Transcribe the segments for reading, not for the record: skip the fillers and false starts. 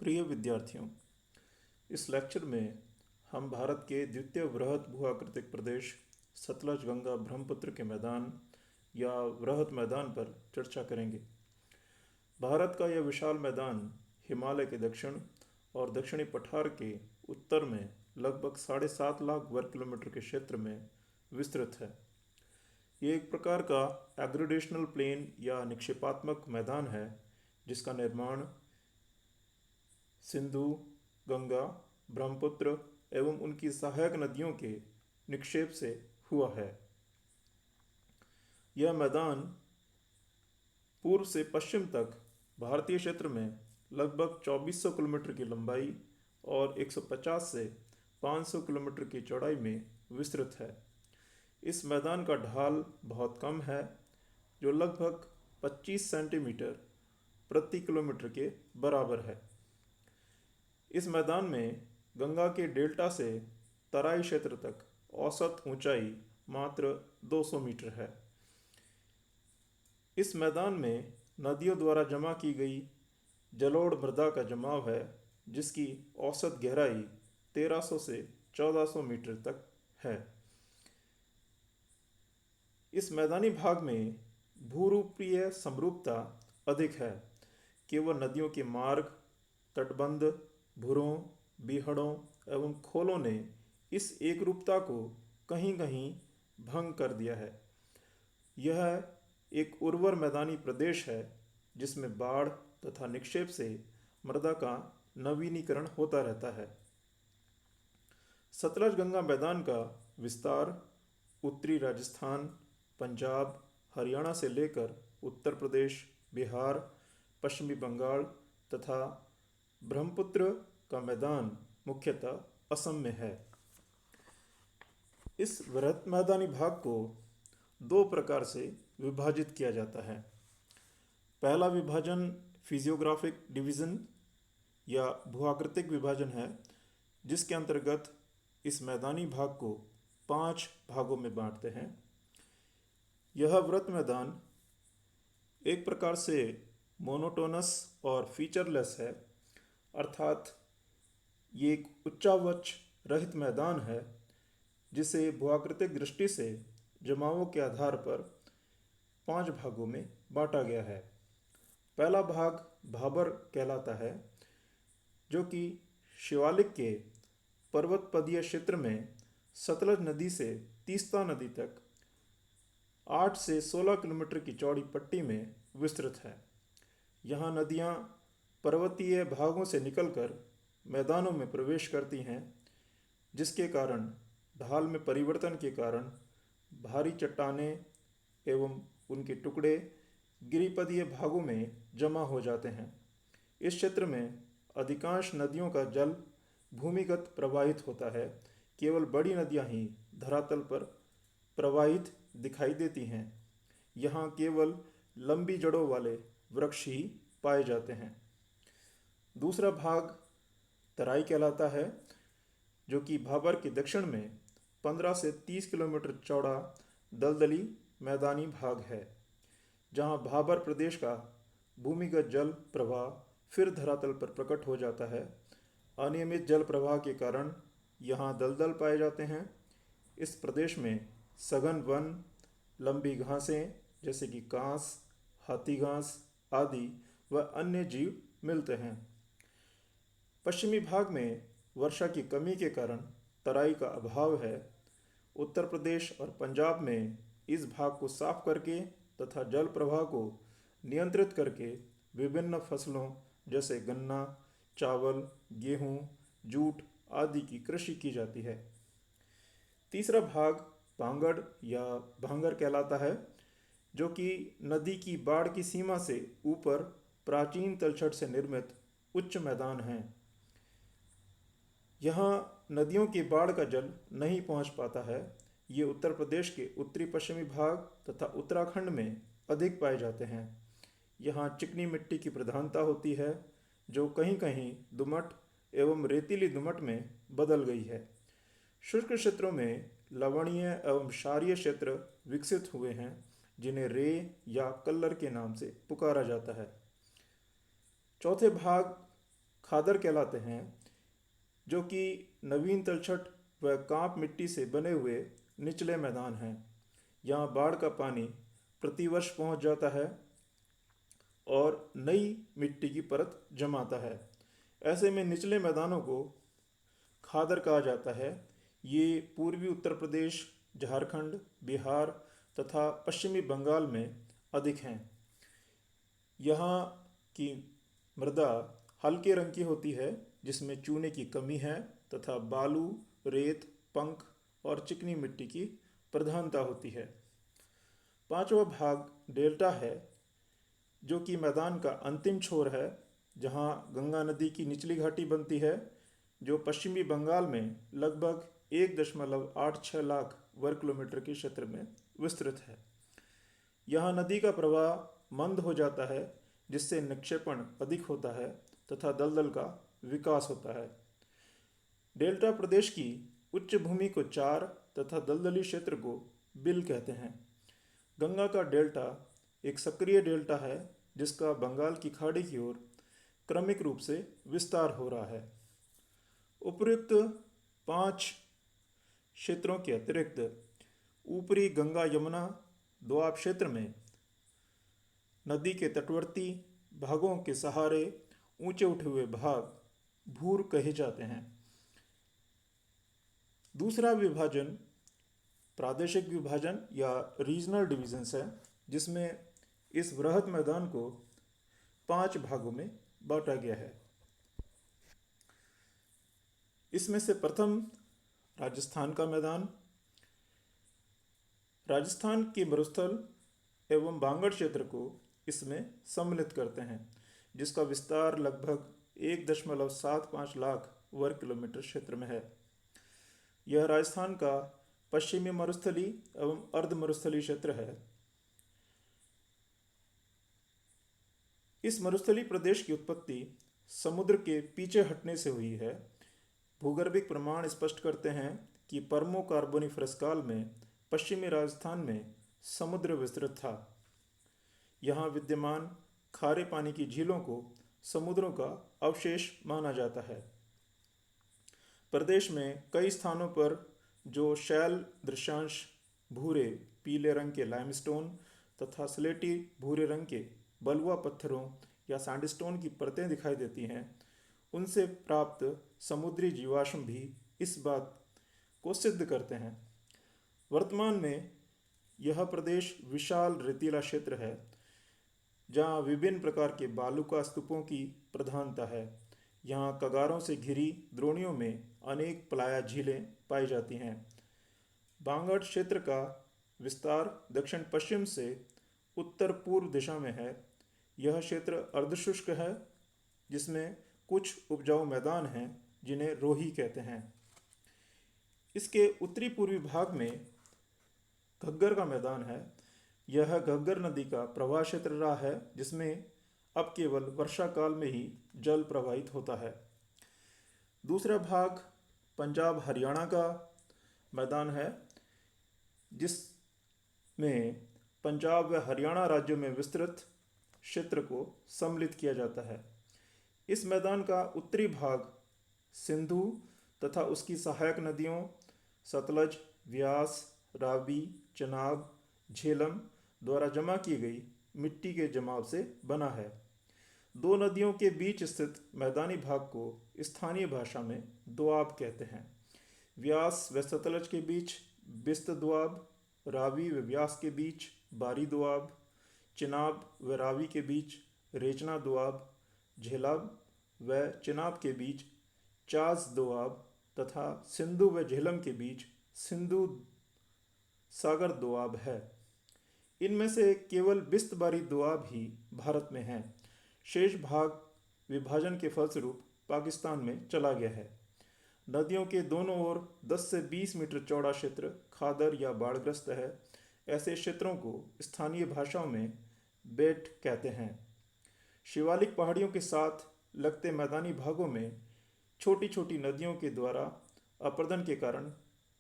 प्रिय विद्यार्थियों, इस लेक्चर में हम भारत के द्वितीय वृहद भूआकृतिक प्रदेश सतलज गंगा ब्रह्मपुत्र के मैदान या वृहद मैदान पर चर्चा करेंगे। भारत का यह विशाल मैदान हिमालय के दक्षिण और दक्षिणी पठार के उत्तर में लगभग 7.5 लाख वर्ग किलोमीटर के क्षेत्र में विस्तृत है। ये एक प्रकार का एग्रीडेशनल प्लेन या निक्षेपात्मक मैदान है जिसका निर्माण सिंधु, गंगा, ब्रह्मपुत्र एवं उनकी सहायक नदियों के निक्षेप से हुआ है। यह मैदान पूर्व से पश्चिम तक भारतीय क्षेत्र में लगभग 2400 किलोमीटर की लंबाई और 150 से 500 किलोमीटर की चौड़ाई में विस्तृत है। इस मैदान का ढाल बहुत कम है, जो लगभग 25 सेंटीमीटर प्रति किलोमीटर के बराबर है। इस मैदान में गंगा के डेल्टा से तराई क्षेत्र तक औसत ऊंचाई मात्र 200 मीटर है। इस मैदान में नदियों द्वारा जमा की गई जलोढ़ मृदा का जमाव है, जिसकी औसत गहराई 1300 से 1400 मीटर तक है। इस मैदानी भाग में भूरूपीय समरूपता अधिक है। केवल नदियों के मार्ग, तटबंध, भुरों, बीहड़ों एवं खोलों ने इस एकरूपता को कहीं कहीं भंग कर दिया है। यह एक उर्वर मैदानी प्रदेश है जिसमें बाढ़ तथा निक्षेप से मृदा का नवीनीकरण होता रहता है। सतलज गंगा मैदान का विस्तार उत्तरी राजस्थान, पंजाब, हरियाणा से लेकर उत्तर प्रदेश, बिहार, पश्चिमी बंगाल तथा ब्रह्मपुत्र का मैदान मुख्यतः असम में है। इस वृहद मैदानी भाग को दो प्रकार से विभाजित किया जाता है। पहला विभाजन फिजियोग्राफिक डिवीज़न या भूआकृतिक विभाजन है, जिसके अंतर्गत इस मैदानी भाग को 5 भागों में बांटते हैं। यह वृत्त मैदान एक प्रकार से मोनोटोनस और फीचरलेस है, अर्थात ये एक उच्चावच रहित मैदान है जिसे भूआकृतिक दृष्टि से जमावों के आधार पर 5 भागों में बांटा गया है। पहला भाग भाबर कहलाता है, जो कि शिवालिक के पर्वतपदीय क्षेत्र में सतलज नदी से तीस्ता नदी तक 8 से 16 किलोमीटर की चौड़ी पट्टी में विस्तृत है। यहाँ नदियाँ पर्वतीय भागों से निकलकर मैदानों में प्रवेश करती हैं, जिसके कारण ढाल में परिवर्तन के कारण भारी चट्टानें एवं उनके टुकड़े गिरिपदीय भागों में जमा हो जाते हैं। इस क्षेत्र में अधिकांश नदियों का जल भूमिगत प्रवाहित होता है। केवल बड़ी नदियाँ ही धरातल पर प्रवाहित दिखाई देती हैं। यहाँ केवल लंबी जड़ों वाले वृक्ष ही पाए जाते हैं। दूसरा भाग तराई कहलाता है, जो कि भाबर के दक्षिण में 15 से 30 किलोमीटर चौड़ा दलदली मैदानी भाग है, जहाँ भाबर प्रदेश का भूमिगत जल प्रवाह फिर धरातल पर प्रकट हो जाता है। अनियमित जल प्रवाह के कारण यहाँ दलदल पाए जाते हैं। इस प्रदेश में सघन वन, लंबी घासें जैसे कि कांस, हाथी घास आदि व अन्य जीव मिलते हैं। पश्चिमी भाग में वर्षा की कमी के कारण तराई का अभाव है। उत्तर प्रदेश और पंजाब में इस भाग को साफ करके तथा जल प्रवाह को नियंत्रित करके विभिन्न फसलों जैसे गन्ना, चावल, गेहूँ, जूट आदि की कृषि की जाती है। तीसरा भाग भांगड़ या भांगर कहलाता है, जो कि नदी की बाढ़ की सीमा से ऊपर प्राचीन तलछट से निर्मित उच्च मैदान है। यहाँ नदियों की बाढ़ का जल नहीं पहुँच पाता है। ये उत्तर प्रदेश के उत्तरी पश्चिमी भाग तथा उत्तराखंड में अधिक पाए जाते हैं। यहाँ चिकनी मिट्टी की प्रधानता होती है, जो कहीं कहीं दुमट एवं रेतीली दुमट में बदल गई है। शुष्क क्षेत्रों में लवणीय एवं क्षारीय क्षेत्र विकसित हुए हैं, जिन्हें रे या कल्लर के नाम से पुकारा जाता है। चौथे भाग खादर कहलाते हैं, जो कि नवीन तलछट व कांप मिट्टी से बने हुए निचले मैदान हैं। यहाँ बाढ़ का पानी प्रतिवर्ष पहुँच जाता है और नई मिट्टी की परत जमाता है। ऐसे में निचले मैदानों को खादर कहा जाता है। ये पूर्वी उत्तर प्रदेश, झारखंड, बिहार तथा पश्चिमी बंगाल में अधिक हैं। यहाँ की मृदा हल्के रंग की होती है, जिसमें चूने की कमी है तथा बालू, रेत, पंख और चिकनी मिट्टी की प्रधानता होती है। पांचवा भाग डेल्टा है, जो कि मैदान का अंतिम छोर है, जहाँ गंगा नदी की निचली घाटी बनती है, जो पश्चिमी बंगाल में लगभग 1.86 लाख वर्ग किलोमीटर के क्षेत्र में विस्तृत है। यहाँ नदी का प्रवाह मंद हो जाता है, जिससे निक्षेपण अधिक होता है तथा दलदल का विकास होता है। डेल्टा प्रदेश की उच्च भूमि को चार तथा दलदली क्षेत्र को बिल कहते हैं। गंगा का डेल्टा एक सक्रिय डेल्टा है, जिसका बंगाल की खाड़ी की ओर क्रमिक रूप से विस्तार हो रहा है। उपयुक्त 5 क्षेत्रों के अतिरिक्त ऊपरी गंगा यमुना दोआब क्षेत्र में नदी के तटवर्ती भागों के सहारे ऊंचे उठे हुए भाग भूर कहे जाते हैं। दूसरा विभाजन प्रादेशिक विभाजन या रीजनल डिविजन्स है, जिसमें इस वृहद मैदान को 5 भागों में बांटा गया है। इसमें से प्रथम राजस्थान का मैदान। राजस्थान के मरुस्थल एवं बांगड़ क्षेत्र को इसमें सम्मिलित करते हैं, जिसका विस्तार लगभग 1.75 लाख वर्ग किलोमीटर क्षेत्र में है। यह राजस्थान का पश्चिमी मरुस्थली एवं अर्ध मरुस्थलीय क्षेत्र है। इस मरुस्थलीय प्रदेश की उत्पत्ति समुद्र के पीछे हटने से हुई है। भूगर्भिक प्रमाण स्पष्ट करते हैं कि पर्मो कार्बोनिफरस काल में पश्चिमी राजस्थान में समुद्र विस्तृत था। यहाँ विद्यमान खारे पानी की झीलों को समुद्रों का अवशेष माना जाता है। प्रदेश में कई स्थानों पर जो शैल दृश्यांश भूरे पीले रंग के लाइमस्टोन तथा स्लेटी भूरे रंग के बलुआ पत्थरों या सैंडस्टोन की परतें दिखाई देती हैं, उनसे प्राप्त समुद्री जीवाश्म भी इस बात को सिद्ध करते हैं। वर्तमान में यह प्रदेश विशाल रेतीला क्षेत्र है, जहाँ विभिन्न प्रकार के बालुका स्तूपों की प्रधानता है। यहाँ कगारों से घिरी द्रोणियों में अनेक प्लाया झीलें पाई जाती हैं। बांगड़ क्षेत्र का विस्तार दक्षिण पश्चिम से उत्तर पूर्व दिशा में है। यह क्षेत्र अर्धशुष्क है, जिसमें कुछ उपजाऊ मैदान हैं, जिन्हें रोही कहते हैं। इसके उत्तरी पूर्वी भाग में घग्गर का मैदान है। यह घग्गर नदी का प्रवाह क्षेत्र रहा है, जिसमें अब केवल वर्षा काल में ही जल प्रवाहित होता है। दूसरा भाग पंजाब हरियाणा का मैदान है, जिसमें पंजाब व हरियाणा राज्यों में विस्तृत क्षेत्र को सम्मिलित किया जाता है। इस मैदान का उत्तरी भाग सिंधु तथा उसकी सहायक नदियों सतलज, व्यास, रावी, चनाब, झेलम द्वारा जमा की गई मिट्टी के जमाव से बना है। दो नदियों के बीच स्थित मैदानी भाग को स्थानीय भाषा में दोआब कहते हैं। व्यास व सतलज के बीच बिस्त दोआब, रावी व व्यास के बीच बारी दोआब, चिनाब व रावी के बीच रेचना दोआब, झेलाब व चिनाब के बीच चास दोआब तथा सिंधु व झेलम के बीच सिंधु सागर दोआब है। इनमें से केवल बिस्त बारी दोआब ही भारत में है। शेष भाग विभाजन के फलस्वरूप पाकिस्तान में चला गया है। नदियों के दोनों ओर 10 से 20 मीटर चौड़ा क्षेत्र खादर या बाढ़ग्रस्त है। ऐसे क्षेत्रों को स्थानीय भाषाओं में बेट कहते हैं। शिवालिक पहाड़ियों के साथ लगते मैदानी भागों में छोटी छोटी नदियों के द्वारा अपरदन के कारण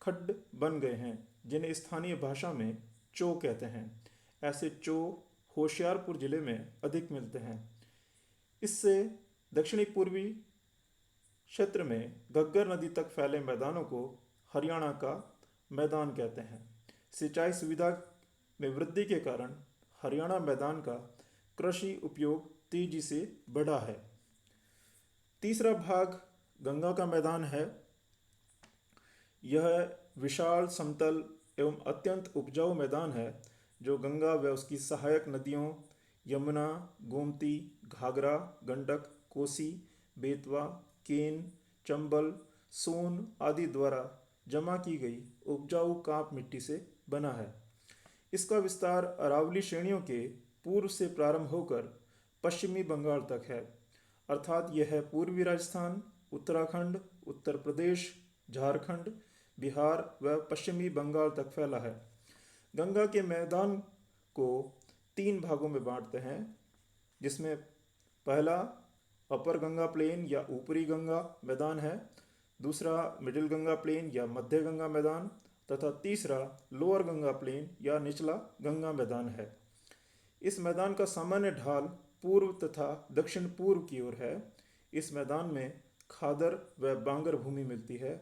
खड्ड बन गए हैं, जिन्हें स्थानीय भाषा में चो कहते हैं। ऐसे चो होशियारपुर जिले में अधिक मिलते हैं। इससे दक्षिणी पूर्वी क्षेत्र में घग्गर नदी तक फैले मैदानों को हरियाणा का मैदान कहते हैं। सिंचाई सुविधा में वृद्धि के कारण हरियाणा मैदान का कृषि उपयोग तेजी से बढ़ा है। तीसरा भाग गंगा का मैदान है। यह विशाल समतल एवं अत्यंत उपजाऊ मैदान है जो गंगा व उसकी सहायक नदियों यमुना, गोमती, घाघरा, गंडक, कोसी, बेतवा, केन, चंबल, सोन आदि द्वारा जमा की गई उपजाऊ कांप मिट्टी से बना है। इसका विस्तार अरावली श्रेणियों के पूर्व से प्रारंभ होकर पश्चिमी बंगाल तक है, अर्थात यह पूर्वी राजस्थान, उत्तराखंड, उत्तर प्रदेश, झारखंड, बिहार व पश्चिमी बंगाल तक फैला है। गंगा के मैदान को 3 भागों में बांटते हैं, जिसमें पहला अपर गंगा प्लेन या ऊपरी गंगा मैदान है, दूसरा मिडिल गंगा प्लेन या मध्य गंगा मैदान तथा तीसरा लोअर गंगा प्लेन या निचला गंगा मैदान है। इस मैदान का सामान्य ढाल पूर्व तथा दक्षिण पूर्व की ओर है। इस मैदान में खादर व बांगर भूमि मिलती है।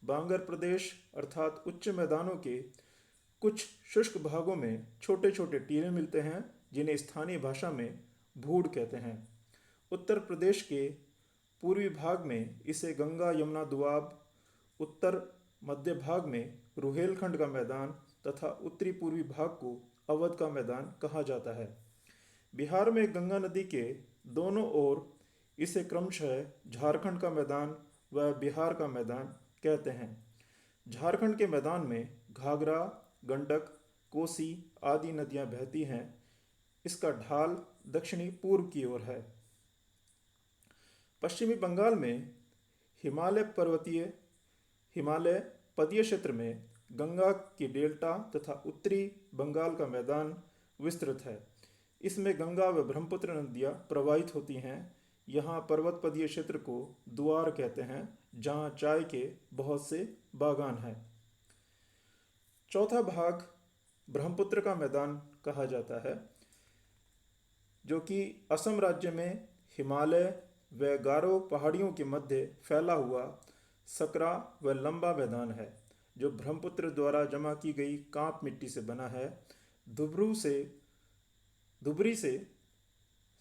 बांगर प्रदेश अर्थात उच्च मैदानों के कुछ शुष्क भागों में छोटे छोटे टीले मिलते हैं, जिन्हें स्थानीय भाषा में भूड कहते हैं। उत्तर प्रदेश के पूर्वी भाग में इसे गंगा यमुना दोआब, उत्तर मध्य भाग में रुहेलखंड का मैदान तथा उत्तरी पूर्वी भाग को अवध का मैदान कहा जाता है। बिहार में गंगा नदी के दोनों ओर इसे क्रमशः झारखंड का मैदान व बिहार का मैदान कहते हैं। झारखंड के मैदान में घाघरा, गंडक, कोसी आदि नदियां बहती हैं। इसका ढाल दक्षिणी पूर्व की ओर है। पश्चिमी बंगाल में हिमालय पदीय क्षेत्र में गंगा की डेल्टा तथा उत्तरी बंगाल का मैदान विस्तृत है। इसमें गंगा व ब्रह्मपुत्र नदियाँ प्रवाहित होती हैं। यहाँ पर्वत पदीय क्षेत्र को द्वार कहते हैं, जहाँ चाय के बहुत से बागान हैं। चौथा भाग ब्रह्मपुत्र का मैदान कहा जाता है, जो कि असम राज्य में हिमालय व गारो पहाड़ियों के मध्य फैला हुआ सकरा व लंबा मैदान है, जो ब्रह्मपुत्र द्वारा जमा की गई कांप मिट्टी से बना है। धुबरी से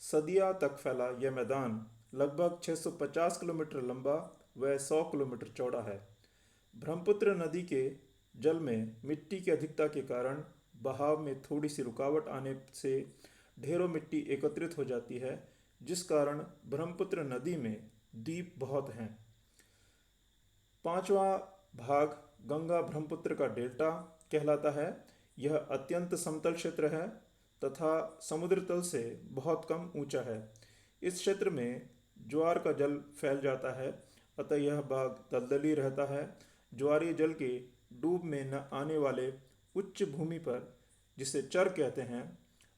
सदिया तक फैला यह मैदान लगभग 650 किलोमीटर लंबा व 100 किलोमीटर चौड़ा है। ब्रह्मपुत्र नदी के जल में मिट्टी की अधिकता के कारण बहाव में थोड़ी सी रुकावट आने से ढेरों मिट्टी एकत्रित हो जाती है, जिस कारण ब्रह्मपुत्र नदी में द्वीप बहुत हैं। पांचवा भाग गंगा ब्रह्मपुत्र का डेल्टा कहलाता है। यह अत्यंत समतल क्षेत्र है तथा समुद्र तल से बहुत कम ऊंचा है। इस क्षेत्र में ज्वार का जल फैल जाता है, अतः यह भाग दलदली रहता है। ज्वारीय जल के डूब में न आने वाले उच्च भूमि पर, जिसे चर कहते हैं,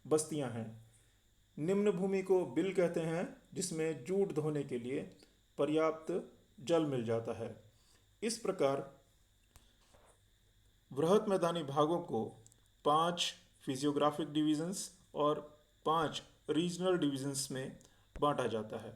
बस्तियां हैं। निम्न भूमि को बिल कहते हैं, जिसमें जूट धोने के लिए पर्याप्त जल मिल जाता है। इस प्रकार बृहत मैदानी भागों को 5 फिजियोग्राफिक डिवीजन्स और 5 रीजनल डिवीजन्स में बांटा जाता है।